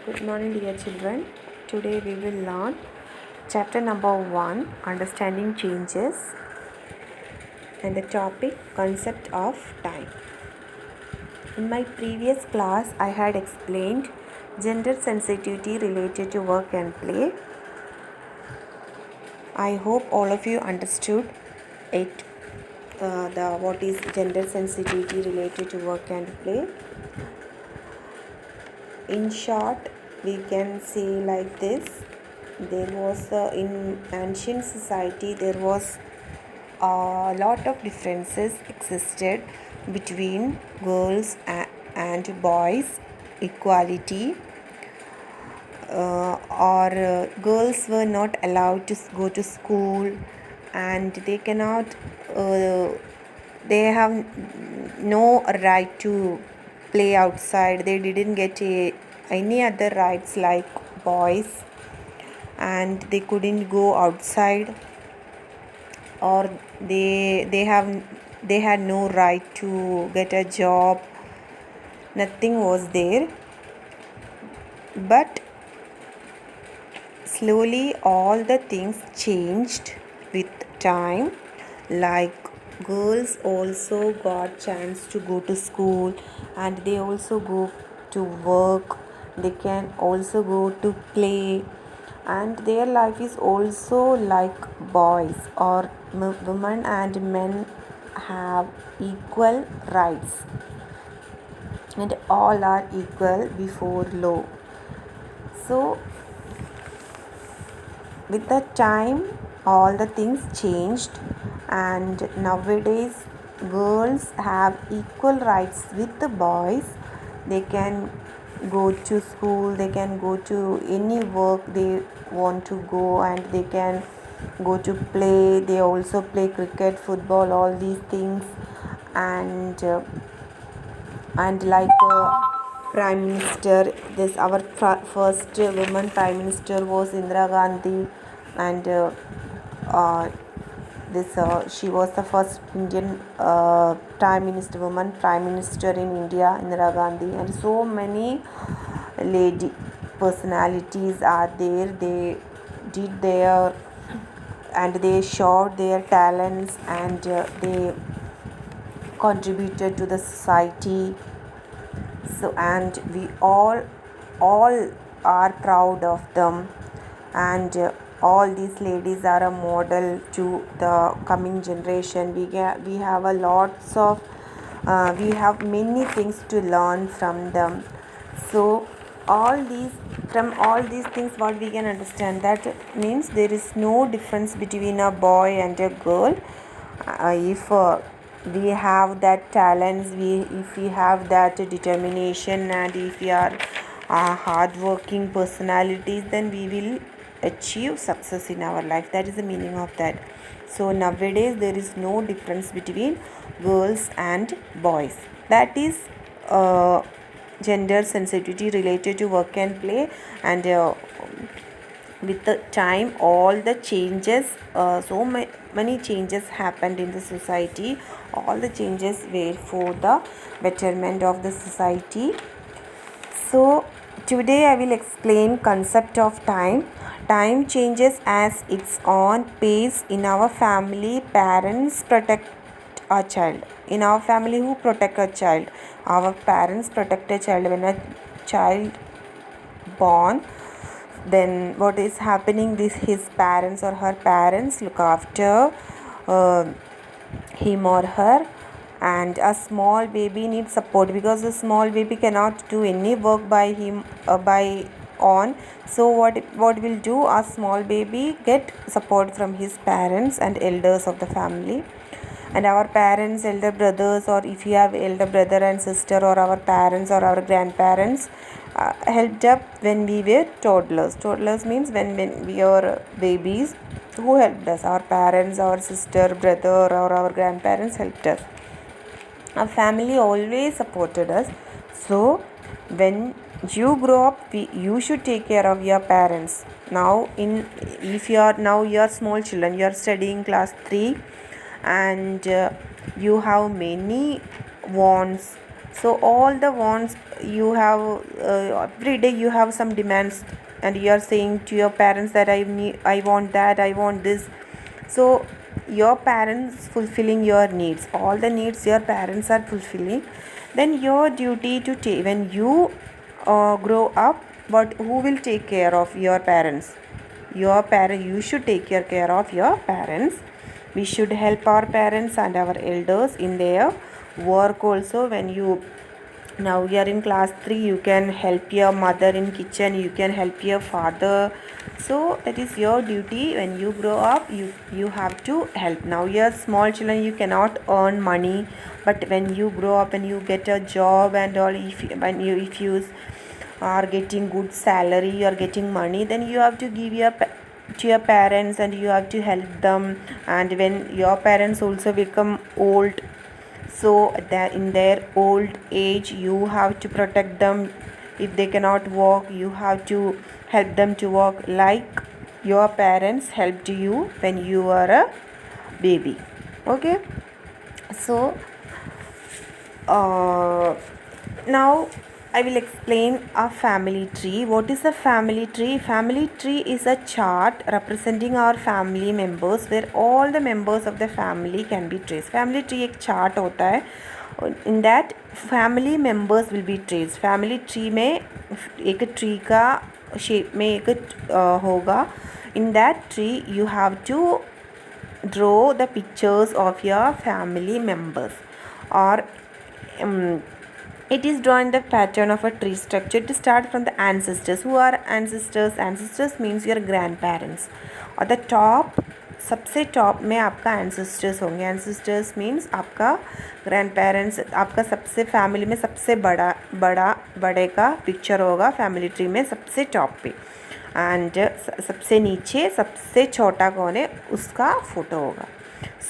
Good morning, dear children. Today we will learn chapter number 1, Understanding Changes, and the topic Concept of Time. In my previous class, I had explained gender sensitivity related to work and play. I hope all of you understood it. What is gender sensitivity related to work and play? In short, we can say like this: there was in ancient society there was a lot of differences existed between girls and boys. Equality, or girls were not allowed to go to school, and they cannot they have no right to play outside. They didn't get any other rights like boys, and they couldn't go outside, or they had no right to get a job. Nothing was there. But slowly all the things changed with time. Like, girls also got chance to go to school, and they also go to work. They can also go to play, and their life is also like boys. Or women and men have equal rights, and all are equal before law. So with the time, all the things changed, and nowadays girls have equal rights with the boys. They can go to school, they can go to any work they want to go, and they can go to play. They also play cricket, football, all these things. And like Prime Minister, this our first woman Prime Minister was Indira Gandhi, and she was the first Indian woman Prime Minister in India, Indira Gandhi. And so many lady personalities are there. They did their, and they showed their talents, and they contributed to the society. So, and we all are proud of them, and all these ladies are a model to the coming generation. We have a lots of we have many things to learn from them. So from all these things, what we can understand, that means there is no difference between a boy and a girl. If we have that talents, if we have that determination, and if we are hardworking personalities, then we will achieve success in our life. That is the meaning of that. So nowadays there is no difference between girls and boys. That is gender sensitivity related to work and play. And with the time, all the changes, many changes happened in the society. All the changes were for the betterment of the society. So today I will explain concept of time. Time changes as its own pace. In our family, parents protect a child. In our family, who protect a child? Our parents protect a child. When a child born, then what is happening, his parents or her parents look after him or her. And a small baby needs support, because a small baby cannot do any work by him by on. So what will do, a small baby get support from his parents and elders of the family. And our parents, elder brothers, or if you have elder brother and sister, or our parents or our grandparents helped up when we were toddlers. Toddlers means when we were babies. Who helped us? Our parents, our sister, brother, or our grandparents helped us. Our family always supported us. So when you grow up, you should take care of your parents. Now if you are small children, you are studying class 3, and you have many wants. So all the wants you have, every day you have some demands, and you are saying to your parents that I want that, I want this. So your parents fulfilling your needs, all the needs your parents are fulfilling, then your duty to take, when you grow up, but who will take care of your parents? Your parent, you should take care of your parents. We should help our parents and our elders in their work also. When you, now you are in class 3, you can help your mother in kitchen, you can help your father. So that is your duty. When you grow up, you have to help. Now you are small children, you cannot earn money, but when you grow up and you get a job and all, if you are getting good salary, you are getting money, then you have to give to your parents, and you have to help them. And when your parents also become old, so that in their old age you have to protect them. If they cannot walk, you have to help them to walk, like your parents helped you when you were a baby. Okay, so now I will explain a family tree. What is a family tree? Family tree is a chart representing our family members, where all the members of the family can be traced. Family tree एक chart होता है. In that family members will be traced. Family tree में एक tree का shape में एक होगा. In that tree you have to draw the pictures of your family members, or it is drawn in the pattern of a tree structure to start from the ancestors. Who are ancestors? Ancestors means your grandparents. और the top, सबसे top में आपका ancestors होंगे. ancestors means आपका grandparents, आपका सबसे family में सबसे बड़े का पिक्चर होगा फैमिली ट्री में सबसे टॉप पे, एंड सबसे नीचे सबसे छोटा कौन है उसका फोटो होगा.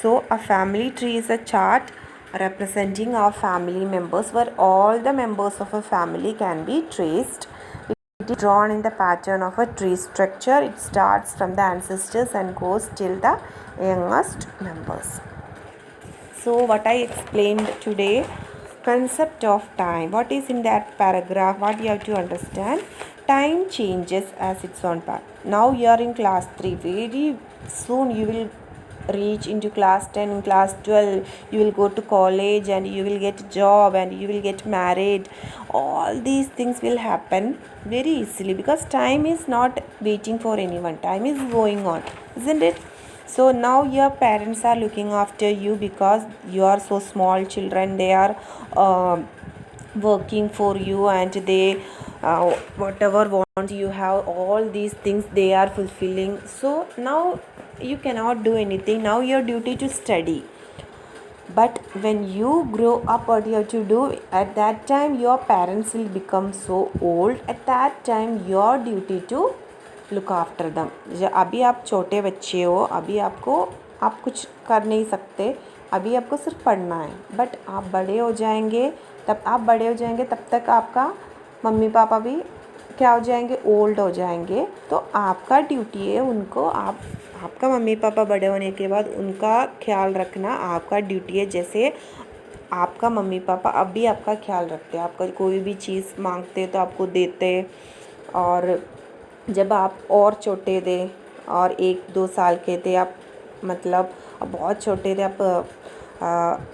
So a family tree is a chart representing our family members, where all the members of a family can be traced. It is drawn in the pattern of a tree structure. It starts from the ancestors and goes till the youngest members. So what I explained today, concept of time, what is in that paragraph, what you have to understand. Time changes as its own path. Now you are in class 3, very soon you will reach into class 10, in class 12 you will go to college, and you will get a job, and you will get married. All these things will happen very easily, because time is not waiting for anyone, time is going on, isn't it? So now your parents are looking after you, because you are so small children, they are working for you, and they whatever wants you have, all these things they are fulfilling. So now you cannot do anything. Now your duty to study. But when you grow up, what you have to do, at that time your parents will become so old. At that time your duty to look after दम. अभी आप छोटे बच्चे हो, अभी आपको आप कुछ कर नहीं सकते, अभी आपको सिर्फ पढ़ना है. बट आप बड़े हो जाएंगे, तब तक आपका मम्मी पापा भी क्या हो जाएंगे, ओल्ड हो जाएंगे. तो आपका ड्यूटी है उनको, आपका मम्मी पापा बड़े होने के बाद उनका ख्याल रखना आपका ड्यूटी है. जैसे आपका मम्मी पापा अब भी आपका ख्याल रखते हैं, आपका कोई भी चीज़ मांगते तो आपको देते, और जब आप और छोटे थे और 1-2 साल के थे, आप मतलब अब बहुत छोटे थे, आप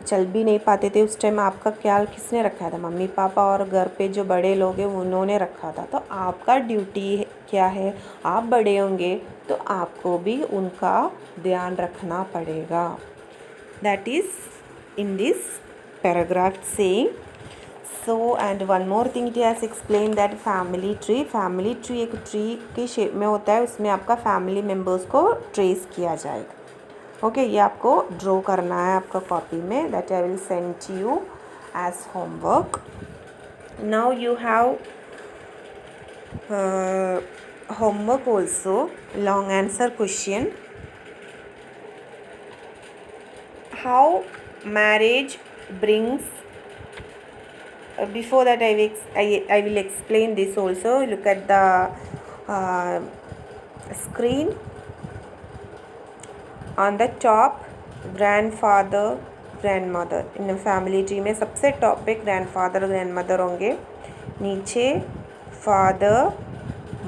चल भी नहीं पाते थे, उस टाइम आपका ख्याल किसने रखा था? मम्मी पापा, और घर पे जो बड़े लोग हैं उन्होंने रखा था. तो आपका ड्यूटी क्या है? आप बड़े होंगे तो आपको भी उनका ध्यान रखना पड़ेगा. That is in this paragraph saying. So and one more thing it has explained that family tree एक ट्री के शेप में होता है, उसमें आपका फैमिली मेम्बर्स को ट्रेस किया जाएगा. ओके, ये आपको ड्रॉ करना है आपका कॉपी में. That I will send to you as homework. Now you have homework also, long answer question. How marriage brings, before that I will explain this also. Look at the screen. On the top, grandfather, grandmother. In family tree में सबसे top पे grandfather और grandmother होंगे, नीचे father,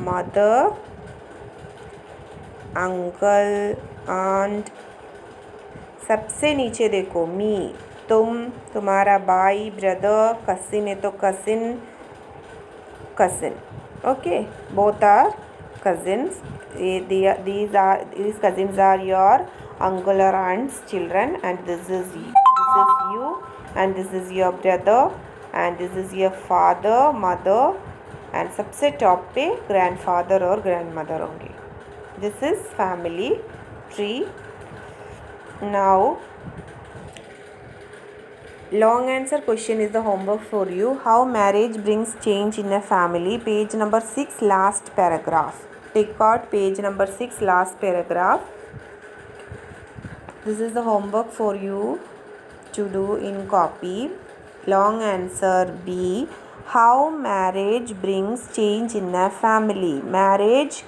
mother, uncle, aunt, सबसे नीचे देखो मी, तुम, तुम्हारा भाई, ब्रदर, कसिन है तो cousin, cousin, okay, both are cousins. These cousins are your uncle or aunt's children, and this is you, and this is your brother, and this is your father, mother, and सबसे top पे grandfather और grandmother होंगे. This is family tree. Now long answer question is the homework for you. How marriage brings change in a family. Page number 6, last paragraph. Take out page number 6, last paragraph. This is the homework for you to do in copy. Long answer B. How marriage brings change in a family. Marriage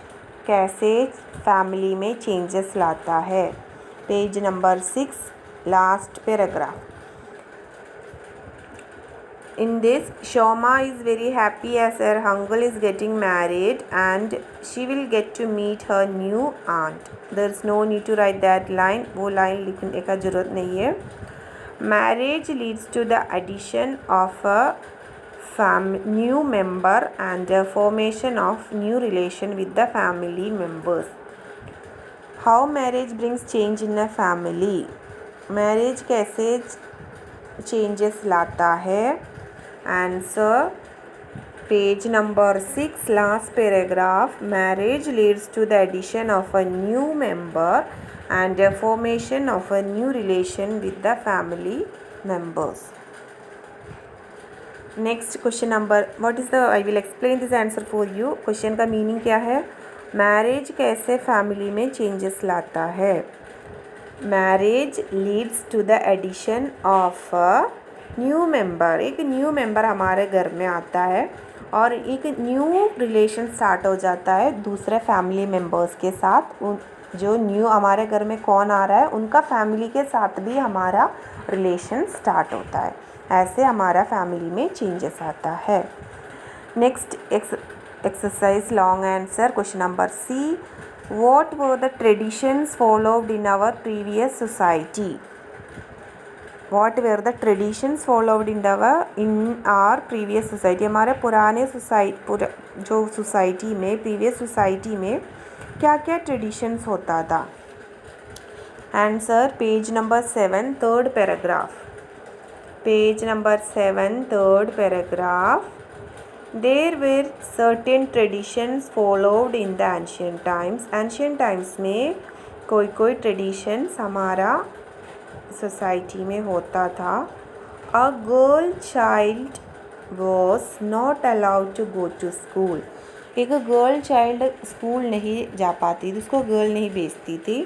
कैसे family में changes लाता है. Page number 6, last paragraph. In this, Shoma is very happy as her uncle is getting married and she will get to meet her new aunt. There is no need to write that line. वो line लिखने का ज़रूरत नहीं है. Marriage leads to the addition of a new member and a formation of new relation with the family members. How marriage brings change in a family. Marriage कैसे changes लाता है. Answer page number 6, last paragraph. Marriage leads to the addition of a new member and a formation of a new relation with the family members. Next question number, what is the, I will explain this answer for you. Question का meaning क्या है. Marriage कैसे family में changes लाता है. Marriage leads to the addition of a new member. एक new member हमारे घर में आता है और एक न्यू रिलेशन स्टार्ट हो जाता है दूसरे फैमिली मेंबर्स के साथ. उन जो न्यू हमारे घर में कौन आ रहा है उनका फैमिली के साथ भी हमारा रिलेशन स्टार्ट होता है. ऐसे हमारा फैमिली में चेंजेस आता है. Next exercise long answer question number C. What were the traditions followed in our previous society. What were the traditions followed in our previous society. हमारे पुराने जो सोसाइटी में प्रीवियस सोसाइटी में क्या क्या ट्रेडिशंस होता था. Answer page number 7, third paragraph. Page number 7, third paragraph. There were certain traditions followed in the ancient times. Ancient times में कोई ट्रेडिशंस हमारा सोसाइटी में होता था. A girl child was not allowed to go to school. एक girl child school नहीं जा पाती थी, उसको गर्ल नहीं भेजती थी.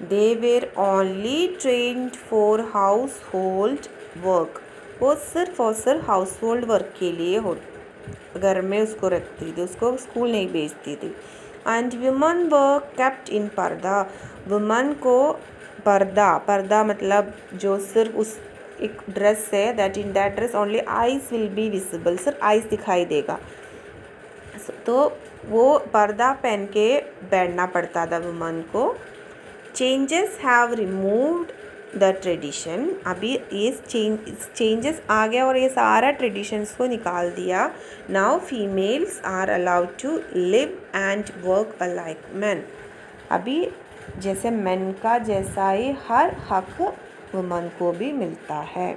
They were only trained for household work. वो सिर्फ और सिर्फ हाउस होल्ड वर्क के लिए घर में उसको रखती थी, उसको स्कूल नहीं भेजती थी. And woman were kept in पर्दा. वुमन को पर्दा मतलब जो सिर्फ उस एक ड्रेस है, that in that dress only eyes will be visible. सिर्फ आइज़ दिखाई देगा, तो वो पर्दा पहन के बैठना पड़ता था वुमन को. Changes have removed the tradition. अभी ये चेंजेस आ गया और ये सारा ट्रेडिशंस को निकाल दिया. Now females are allowed to live and work alike man. अभी जैसे मेन का जैसा ही हर हक वुमन को भी मिलता है.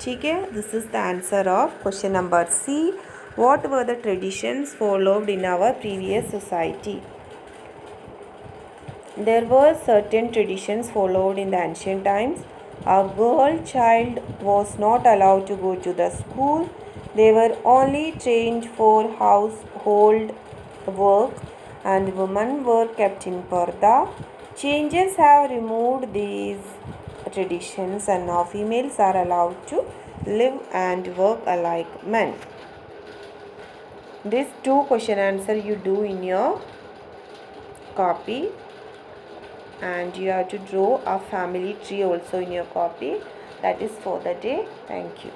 ठीक है. This is the answer of question number C. What were the traditions followed in our previous society. There were certain traditions followed in the ancient times. A girl child was not allowed to go to the school. They were only trained for household work and women were kept in parda. Changes have removed these traditions and now females are allowed to live and work alike men. These two question answer you do in your copy. and you have to draw a family tree also in your copy. That is for the day. Thank you.